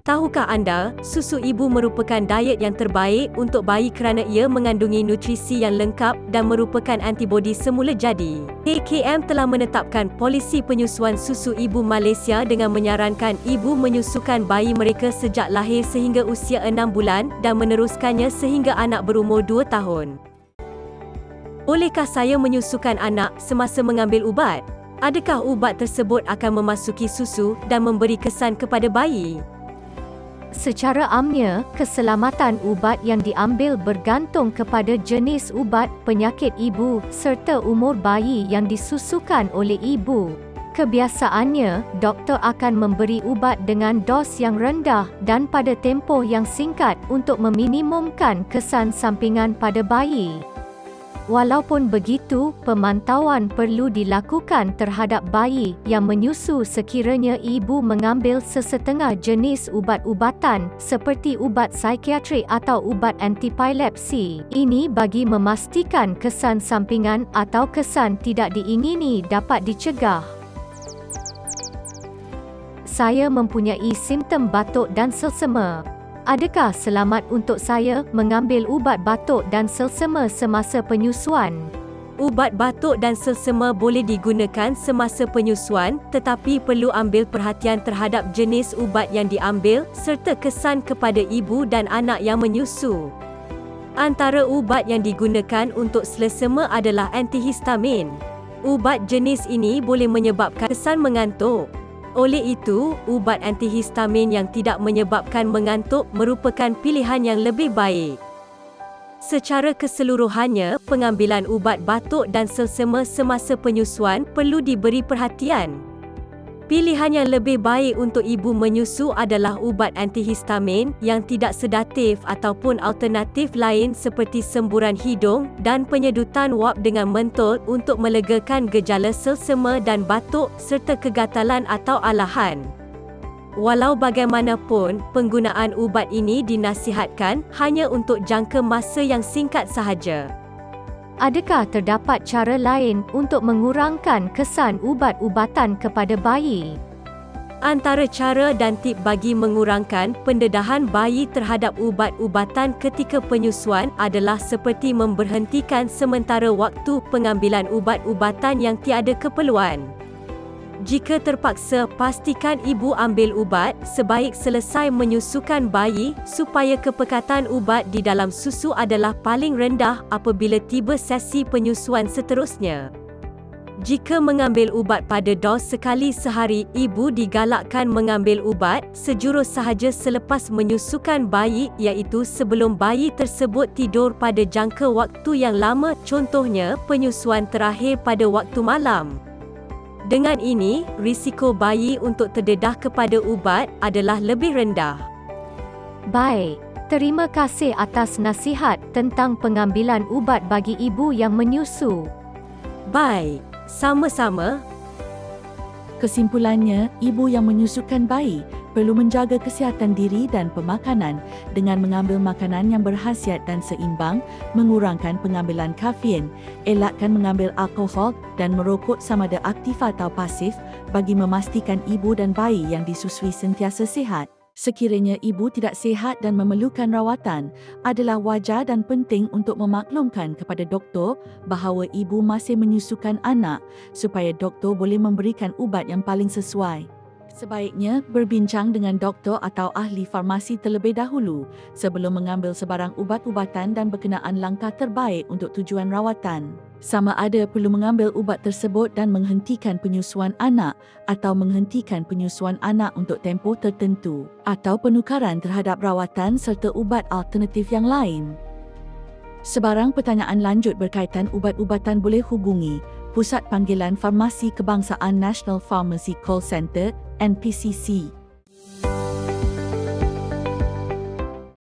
Tahukah anda, susu ibu merupakan diet yang terbaik untuk bayi kerana ia mengandungi nutrisi yang lengkap dan merupakan antibodi semula jadi. KKM telah menetapkan polisi penyusuan susu ibu Malaysia dengan menyarankan ibu menyusukan bayi mereka sejak lahir sehingga usia 6 bulan dan meneruskannya sehingga anak berumur 2 tahun. Bolehkah saya menyusukan anak semasa mengambil ubat? Adakah ubat tersebut akan memasuki susu dan memberi kesan kepada bayi? Secara amnya, keselamatan ubat yang diambil bergantung kepada jenis ubat, penyakit ibu, serta umur bayi yang disusukan oleh ibu. Kebiasaannya, doktor akan memberi ubat dengan dos yang rendah dan pada tempoh yang singkat untuk meminimumkan kesan sampingan pada bayi. Walaupun begitu, pemantauan perlu dilakukan terhadap bayi yang menyusu sekiranya ibu mengambil sesetengah jenis ubat-ubatan seperti ubat psikiatrik atau ubat antipilepsi. Ini bagi memastikan kesan sampingan atau kesan tidak diingini dapat dicegah. Saya mempunyai simptom batuk dan selsema. Adakah selamat untuk saya mengambil ubat batuk dan selsema semasa penyusuan? Ubat batuk dan selsema boleh digunakan semasa penyusuan, tetapi perlu ambil perhatian terhadap jenis ubat yang diambil serta kesan kepada ibu dan anak yang menyusu. Antara ubat yang digunakan untuk selsema adalah antihistamin. Ubat jenis ini boleh menyebabkan kesan mengantuk. Oleh itu, ubat antihistamin yang tidak menyebabkan mengantuk merupakan pilihan yang lebih baik. Secara keseluruhannya, pengambilan ubat batuk dan selsema semasa penyusuan perlu diberi perhatian. Pilihan yang lebih baik untuk ibu menyusu adalah ubat antihistamin yang tidak sedatif ataupun alternatif lain seperti semburan hidung dan penyedutan wap dengan mentol untuk melegakan gejala selsema dan batuk serta kegatalan atau alahan. Walau bagaimanapun, penggunaan ubat ini dinasihatkan hanya untuk jangka masa yang singkat sahaja. Adakah terdapat cara lain untuk mengurangkan kesan ubat-ubatan kepada bayi? Antara cara dan tip bagi mengurangkan pendedahan bayi terhadap ubat-ubatan ketika penyusuan adalah seperti memberhentikan sementara waktu pengambilan ubat-ubatan yang tiada keperluan. Jika terpaksa, pastikan ibu ambil ubat sebaik selesai menyusukan bayi supaya kepekatan ubat di dalam susu adalah paling rendah apabila tiba sesi penyusuan seterusnya. Jika mengambil ubat pada dos sekali sehari, ibu digalakkan mengambil ubat sejurus sahaja selepas menyusukan bayi, iaitu sebelum bayi tersebut tidur pada jangka waktu yang lama, contohnya penyusuan terakhir pada waktu malam. Dengan ini, risiko bayi untuk terdedah kepada ubat adalah lebih rendah. Baik, terima kasih atas nasihat tentang pengambilan ubat bagi ibu yang menyusu. Baik, sama-sama. Kesimpulannya, ibu yang menyusukan bayi perlu menjaga kesihatan diri dan pemakanan dengan mengambil makanan yang berkhasiat dan seimbang, mengurangkan pengambilan kafein, elakkan mengambil alkohol dan merokok sama ada aktif atau pasif bagi memastikan ibu dan bayi yang disusui sentiasa sihat. Sekiranya ibu tidak sihat dan memerlukan rawatan, adalah wajar dan penting untuk memaklumkan kepada doktor bahawa ibu masih menyusukan anak supaya doktor boleh memberikan ubat yang paling sesuai. Sebaiknya berbincang dengan doktor atau ahli farmasi terlebih dahulu sebelum mengambil sebarang ubat-ubatan dan berkenaan langkah terbaik untuk tujuan rawatan. Sama ada perlu mengambil ubat tersebut dan menghentikan penyusuan anak atau menghentikan penyusuan anak untuk tempoh tertentu atau penukaran terhadap rawatan serta ubat alternatif yang lain. Sebarang pertanyaan lanjut berkaitan ubat-ubatan boleh hubungi Pusat Panggilan Farmasi Kebangsaan National Pharmacy Call Center NPCC